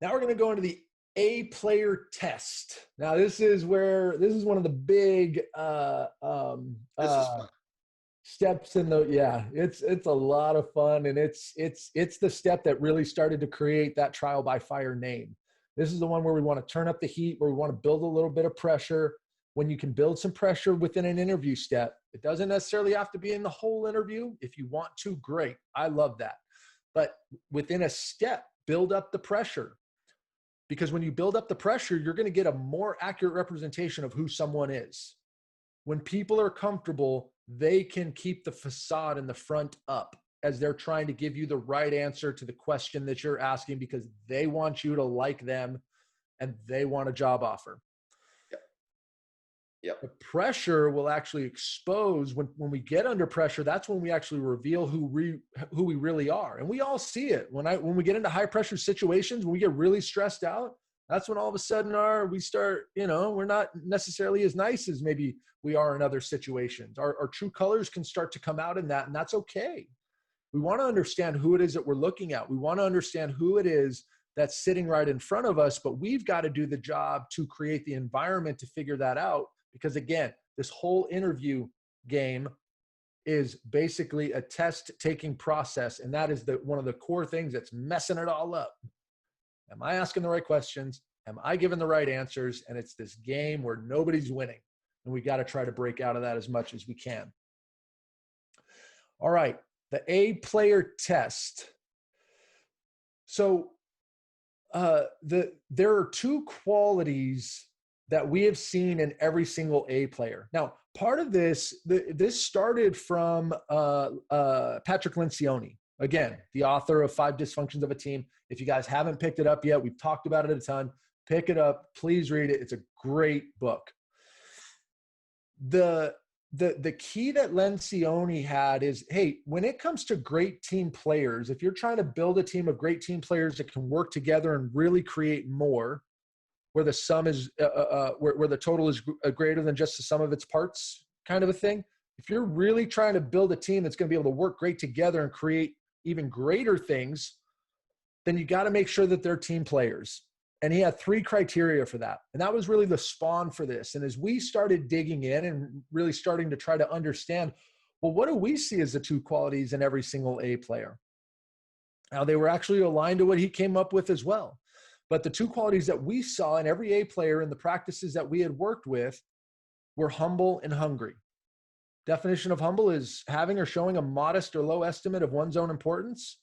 Now we're going to go into the A player test. Now this is one of the big This is fun. steps in the, yeah, it's a lot of fun. And it's the step that really started to create that trial by fire name. This is the one where we want to turn up the heat, where we want to build a little bit of pressure. When you can build some pressure within an interview step, it doesn't necessarily have to be in the whole interview. If you want to, great. I love that. But within a step, build up the pressure. Because when you build up the pressure, you're going to get a more accurate representation of who someone is. When people are comfortable, they can keep the facade in the front up as they're trying to give you the right answer to the question that you're asking, because they want you to like them and they want a job offer. Yep. The pressure will actually expose when we get under pressure. That's when we actually reveal who we really are. And we all see it when we get into high pressure situations, when we get really stressed out, that's when all of a sudden we start, we're not necessarily as nice as maybe we are in other situations. Our true colors can start to come out in that, and that's okay. We want to understand who it is that we're looking at. We want to understand who it is that's sitting right in front of us, but we've got to do the job to create the environment to figure that out. Because again, this whole interview game is basically a test-taking process, and that is one of the core things that's messing it all up. Am I asking the right questions? Am I giving the right answers? And it's this game where nobody's winning, and we got to try to break out of that as much as we can. All right, the A player test. So there are two qualities that we have seen in every single A player. Now, part of this started from Patrick Lencioni. Again, the author of 5 Dysfunctions of a Team. If you guys haven't picked it up yet, we've talked about it a ton. Pick it up. Please read it. It's a great book. The key that Lencioni had is, hey, when it comes to great team players, if you're trying to build a team of great team players that can work together and really create more, where the sum is, where the total is greater than just the sum of its parts kind of a thing. If you're really trying to build a team that's going to be able to work great together and create even greater things, then you got to make sure that they're team players. And he had 3 criteria for that. And that was really the spawn for this. And as we started digging in and really starting to try to understand, well, what do we see as the 2 qualities in every single A player? Now, they were actually aligned to what he came up with as well. But the 2 qualities that we saw in every A player in the practices that we had worked with were humble and hungry. Definition of humble is having or showing a modest or low estimate of one's own importance.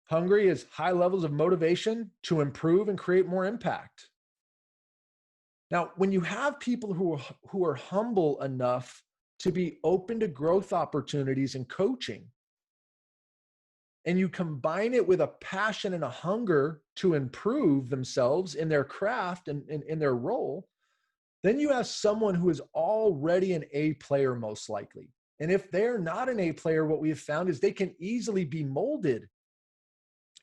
Hungry is high levels of motivation to improve and create more impact. Now, when you have people who are humble enough to be open to growth opportunities and coaching, and you combine it with a passion and a hunger to improve themselves in their craft and in their role, then you have someone who is already an A player most likely. And if they're not an A player, what we have found is they can easily be molded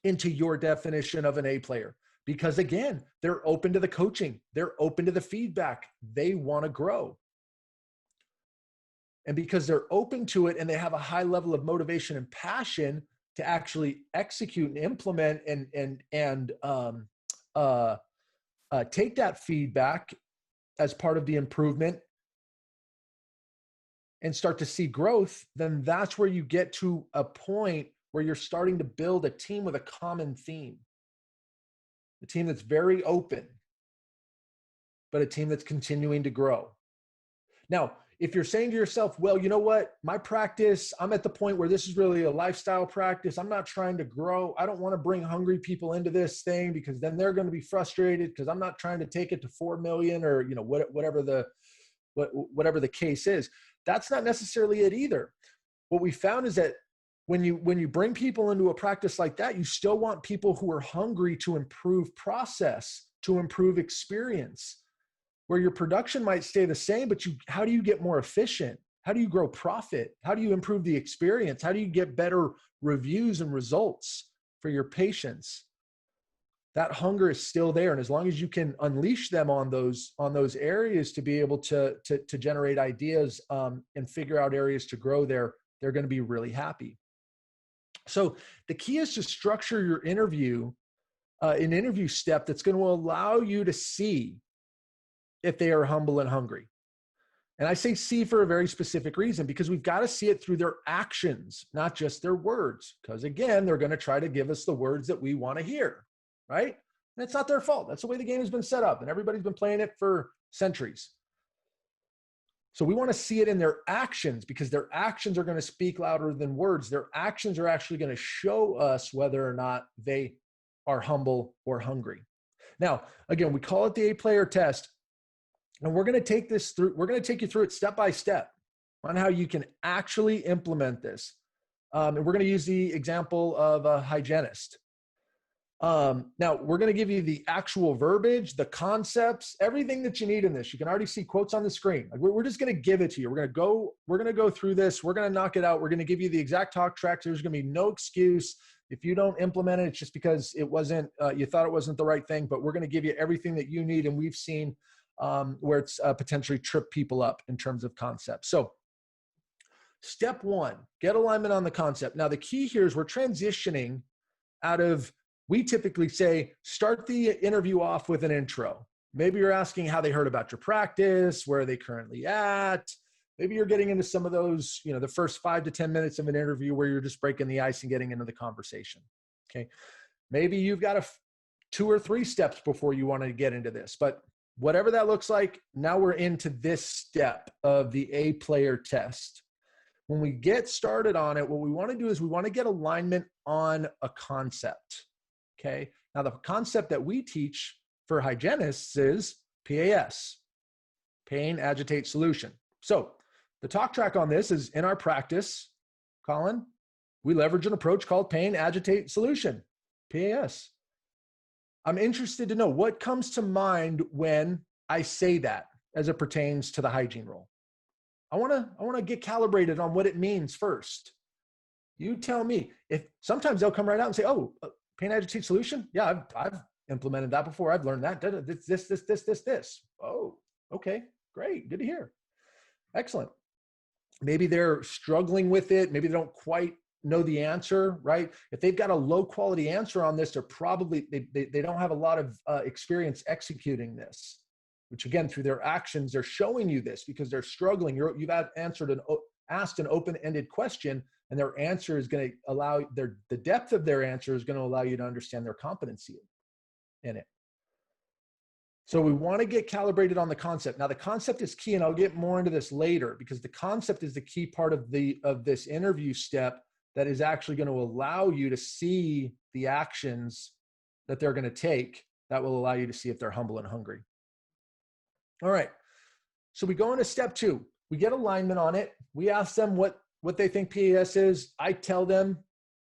into your definition of an A player. Because again, they're open to the coaching. They're open to the feedback. They want to grow. And because they're open to it and they have a high level of motivation and passion to actually execute and implement and take that feedback as part of the improvement and start to see growth, then that's where you get to a point where you're starting to build a team with a common theme. A team that's very open, but a team that's continuing to grow. Now, if you're saying to yourself, well, you know what, my practice, I'm at the point where this is really a lifestyle practice. I'm not trying to grow. I don't want to bring hungry people into this thing because then they're going to be frustrated because I'm not trying to take it to 4 million or, whatever the case is. That's not necessarily it either. What we found is that when you bring people into a practice like that, you still want people who are hungry to improve process, to improve experience, where your production might stay the same, but how do you get more efficient? How do you grow profit? How do you improve the experience? How do you get better reviews and results for your patients? That hunger is still there. And as long as you can unleash them on those areas to be able to generate ideas and figure out areas to grow there, they're going to be really happy. So the key is to structure your interview, an interview step that's going to allow you to see if they are humble and hungry. And I say see for a very specific reason, because we've got to see it through their actions, not just their words. Because again, they're going to try to give us the words that we want to hear, right? And it's not their fault. That's the way the game has been set up, and everybody's been playing it for centuries. So we want to see it in their actions, because their actions are going to speak louder than words. Their actions are actually going to show us whether or not they are humble or hungry. Now, again, we call it the 8-player test. And we're going to take this through, we're going to take you through it step by step on how you can actually implement this. And we're going to use the example of a hygienist. Now, we're going to give you the actual verbiage, the concepts, everything that you need in this. You can already see quotes on the screen. Like we're just going to give it to you. We're going to go through this. We're going to knock it out. We're going to give you the exact talk track. There's going to be no excuse. If you don't implement it, it's just because it wasn't, you thought it wasn't the right thing, but we're going to give you everything that you need. And we've seen where it's potentially tripped people up in terms of concepts. So step one, get alignment on the concept. Now, the key here is we're transitioning out of, we typically say, start the interview off with an intro. Maybe you're asking how they heard about your practice, where are they currently at? Maybe you're getting into some of those, the first 5 to 10 minutes of an interview where you're just breaking the ice and getting into the conversation. Okay. Maybe you've got 2 or 3 steps before you want to get into this, but whatever that looks like, now we're into this step of the 8-player test. When we get started on it, what we want to do is we want to get alignment on a concept. Okay. Now, the concept that we teach for hygienists is PAS, pain, agitate, solution. So the talk track on this is, in our practice, Colin, we leverage an approach called pain, agitate, solution, PAS. I'm interested to know what comes to mind when I say that as it pertains to the hygiene role. I want to get calibrated on what it means first. You tell me. If sometimes they'll come right out and say, "Oh, pain, agitate, solution. Yeah, I've implemented that before. I've learned that. This. Oh, okay, great, good to hear. Excellent. Maybe they're struggling with it. Maybe they don't quite know the answer, right? If they've got a low quality answer on this, they're probably, they don't have a lot of experience executing this, which again, through their actions, they're showing you this because they're struggling. You've asked an open-ended question, and their answer is going to allow the depth of their answer is going to allow you to understand their competency in it. So we want to get calibrated on the concept. Now, the concept is key, and I'll get more into this later, because the concept is the key part of this interview step that is actually going to allow you to see the actions that they're going to take that will allow you to see if they're humble and hungry. All right. So we go into step 2. We get alignment on it. We ask them what they think PAS is. I tell them,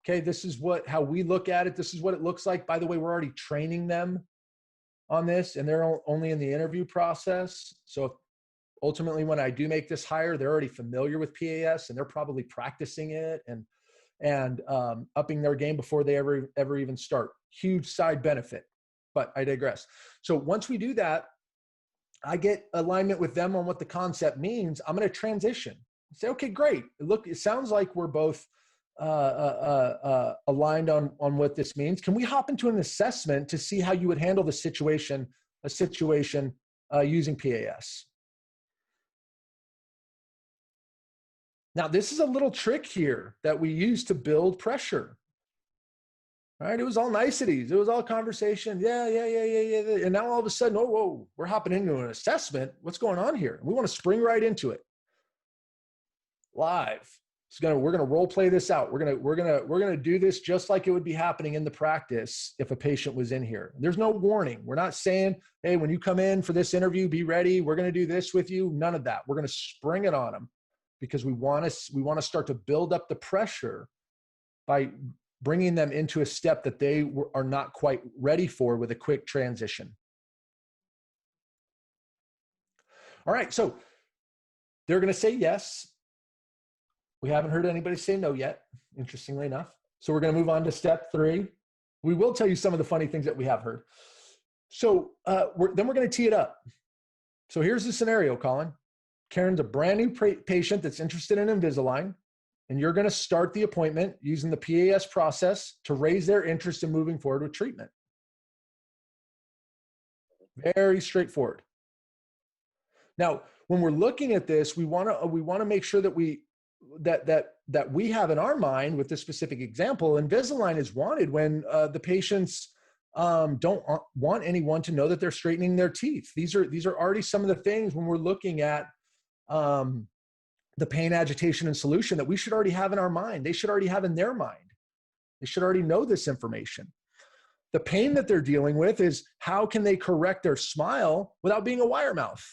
okay, this is how we look at it. This is what it looks like. By the way, we're already training them on this, and they're only in the interview process. So ultimately, when I do make this hire, they're already familiar with PAS, and they're probably practicing it and upping their game before they ever even start. Huge side benefit, but I digress. So once we do that, I get alignment with them on what the concept means. I'm going to transition. Say, okay, great. Look, it sounds like we're both aligned on what this means. Can we hop into an assessment to see how you would handle a situation using PAS? Now, this is a little trick here that we use to build pressure. All right, it was all niceties. It was all conversation. Yeah. And now all of a sudden, whoa, we're hopping into an assessment. What's going on here? We want to spring right into it. Live. We're gonna role play this out. We're gonna do this just like it would be happening in the practice if a patient was in here. There's no warning. We're not saying, hey, when you come in for this interview, be ready. We're gonna do this with you. None of that. We're gonna spring it on them because we want to start to build up the pressure by bringing them into a step that they are not quite ready for with a quick transition. All right, so they're going to say yes. We haven't heard anybody say no yet, interestingly enough. So we're going to move on to step 3. We will tell you some of the funny things that we have heard. So then we're going to tee it up. So here's the scenario, Colin. Karen's a brand new patient that's interested in Invisalign. And you're going to start the appointment using the PAS process to raise their interest in moving forward with treatment. Very straightforward. Now, when we're looking at this, we want to make sure that we have in our mind with this specific example, Invisalign is wanted when the patients don't want anyone to know that they're straightening their teeth. These are already some of the things when we're looking at the pain, agitation, and solution that we should already have in our mind. They should already have in their mind. They should already know this information. The pain that they're dealing with is how can they correct their smile without being a wire mouth?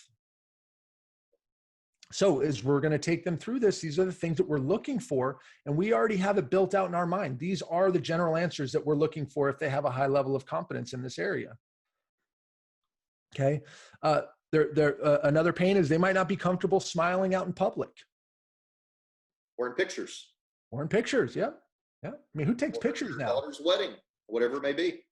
So as we're going to take them through this, these are the things that we're looking for, and we already have it built out in our mind. These are the general answers that we're looking for if they have a high level of competence in this area. Okay. Another pain is they might not be comfortable smiling out in public. Or in pictures. Or in pictures, yeah. Yeah. I mean, who takes pictures now? Daughter's wedding, whatever it may be.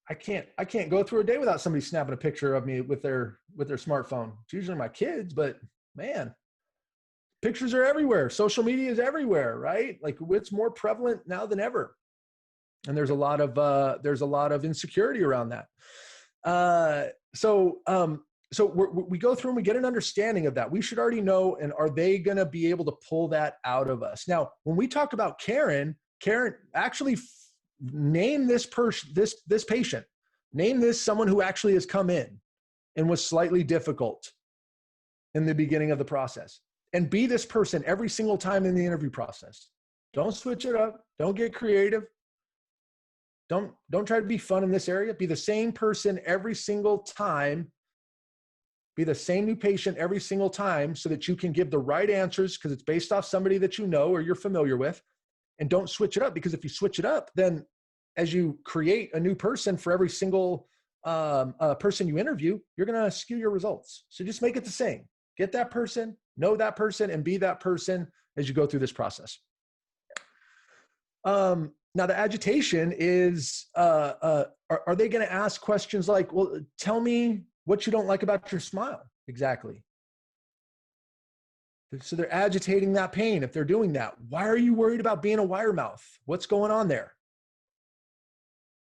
I can't go through a day without somebody snapping a picture of me with their smartphone. It's usually my kids, but man, pictures are everywhere. Social media is everywhere, right? Like it's more prevalent now than ever. And there's a lot of insecurity around that. So we go through and we get an understanding of that. We should already know, and are they going to be able to pull that out of us? Now, when we talk about Karen, actually name this patient, name this someone who actually has come in and was slightly difficult in the beginning of the process, and be this person every single time in the interview process. Don't switch it up. Don't get creative. Don't try to be fun in this area. Be the same person every single time. Be the same new patient every single time so that you can give the right answers because it's based off somebody that you know or you're familiar with. And don't switch it up, because if you switch it up, then as you create a new person for every single person you interview, you're going to skew your results. So just make it the same. Get that person, know that person, and be that person as you go through this process. Now, the agitation is, are they going to ask questions like, well, tell me what you don't like about your smile? Exactly. So they're agitating that pain if they're doing that. Why are you worried about being a wire mouth? What's going on there?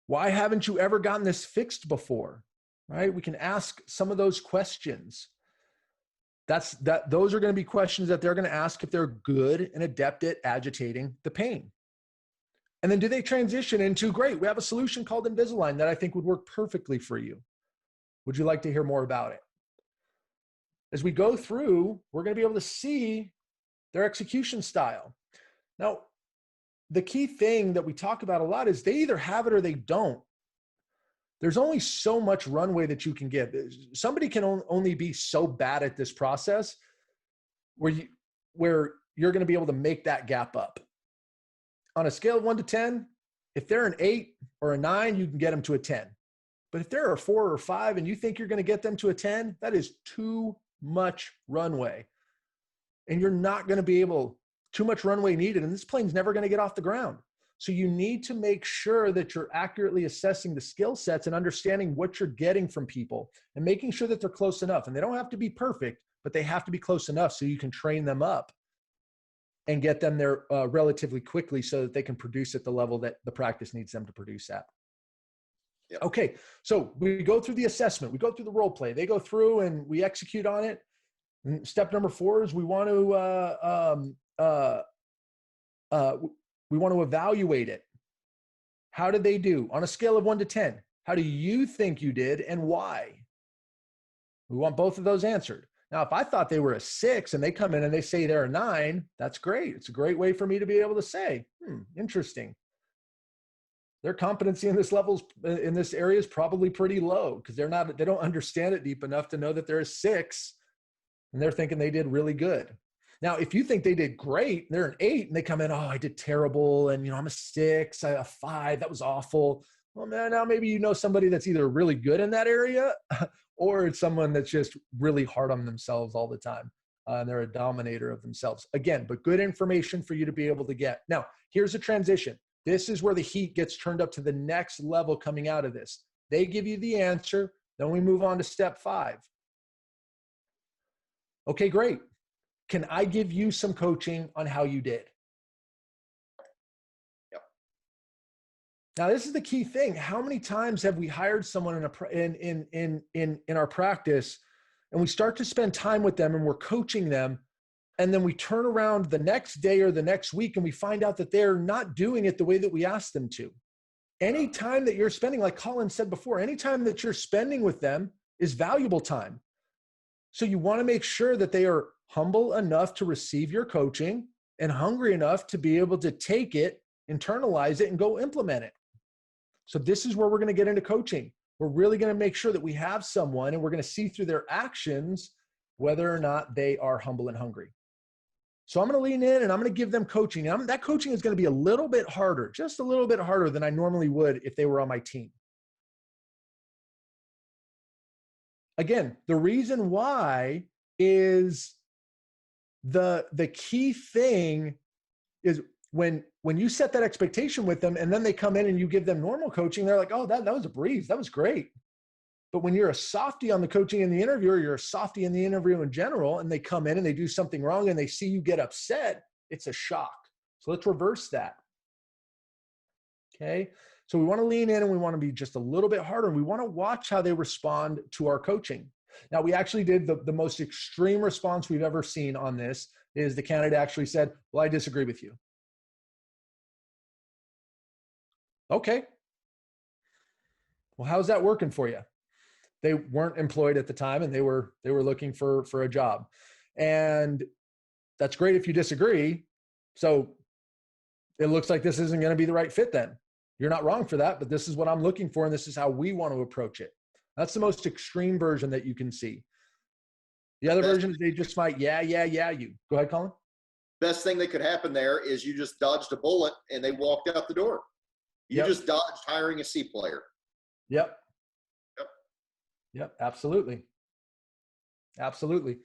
Why haven't you ever gotten this fixed before? Right? We can ask some of those questions. Those are going to be questions that they're going to ask if they're good and adept at agitating the pain. And then do they transition into, great, we have a solution called Invisalign that I think would work perfectly for you. Would you like to hear more about it? As we go through, we're going to be able to see their execution style. Now, the key thing that we talk about a lot is they either have it or they don't. There's only so much runway that you can give. Somebody can only be so bad at this process where you're going to be able to make that gap up. On a scale of 1 to 10, if they're an 8 or a 9, you can get them to a 10. But if they're a 4 or 5 and you think you're going to get them to a 10, that is too much runway. And you're not going to be able, too much runway needed, and this plane's never going to get off the ground. So you need to make sure that you're accurately assessing the skill sets and understanding what you're getting from people and making sure that they're close enough. And they don't have to be perfect, but they have to be close enough so you can train them up and get them there relatively quickly so that they can produce at the level that the practice needs them to produce at. Yep. Okay, so we go through the assessment, we go through the role play, they go through and we execute on it. And step number 4 is we want to evaluate it. How did they do? On a scale of 1 to 10, how do you think you did and why? We want both of those answered. Now, if I thought they were a 6 and they come in and they say they're a 9, that's great. It's a great way for me to be able to say, interesting. Their competency in this area is probably pretty low because they don't understand it deep enough to know that they're a 6 and they're thinking they did really good. Now, if you think they did great, they're an 8 and they come in, oh, I did terrible. And I'm a 6, a 5, that was awful. Well, man, now maybe you know somebody that's either really good in that area or it's someone that's just really hard on themselves all the time. And they're a dominator of themselves. Again, but good information for you to be able to get. Now, here's a transition. This is where the heat gets turned up to the next level coming out of this. They give you the answer. Then we move on to step 5. Okay, great. Can I give you some coaching on how you did? Now, this is the key thing. How many times have we hired someone in our practice, and we start to spend time with them and we're coaching them, and then we turn around the next day or the next week and we find out that they're not doing it the way that we asked them to. Any time that you're spending, like Colin said before, any time that you're spending with them is valuable time. So you want to make sure that they are humble enough to receive your coaching and hungry enough to be able to take it, internalize it, and go implement it. So this is where we're going to get into coaching. We're really going to make sure that we have someone, and we're going to see through their actions whether or not they are humble and hungry. So I'm going to lean in and I'm going to give them coaching. And that coaching is going to be a little bit harder, just a little bit harder than I normally would if they were on my team. Again, the reason why is the key thing is when you set that expectation with them and then they come in and you give them normal coaching, they're like, oh, that was a breeze. That was great. But when you're a softie on the coaching in the interview, or you're a softie in the interview in general, and they come in and they do something wrong and they see you get upset, it's a shock. So let's reverse that. Okay. So we want to lean in and we want to be just a little bit harder. We want to watch how they respond to our coaching. Now, we actually did the most extreme response we've ever seen on this is the candidate actually said, well, I disagree with you. Okay. Well, how's that working for you? They weren't employed at the time and they were looking for a job. And that's great if you disagree. So it looks like this isn't going to be the right fit then. You're not wrong for that, but this is what I'm looking for and this is how we want to approach it. That's the most extreme version that you can see. The other version is they just might, yeah, you. Go ahead, Colin. Best thing that could happen there is you just dodged a bullet and they walked out the door. You just dodged hiring a C player. Yep, absolutely. Absolutely.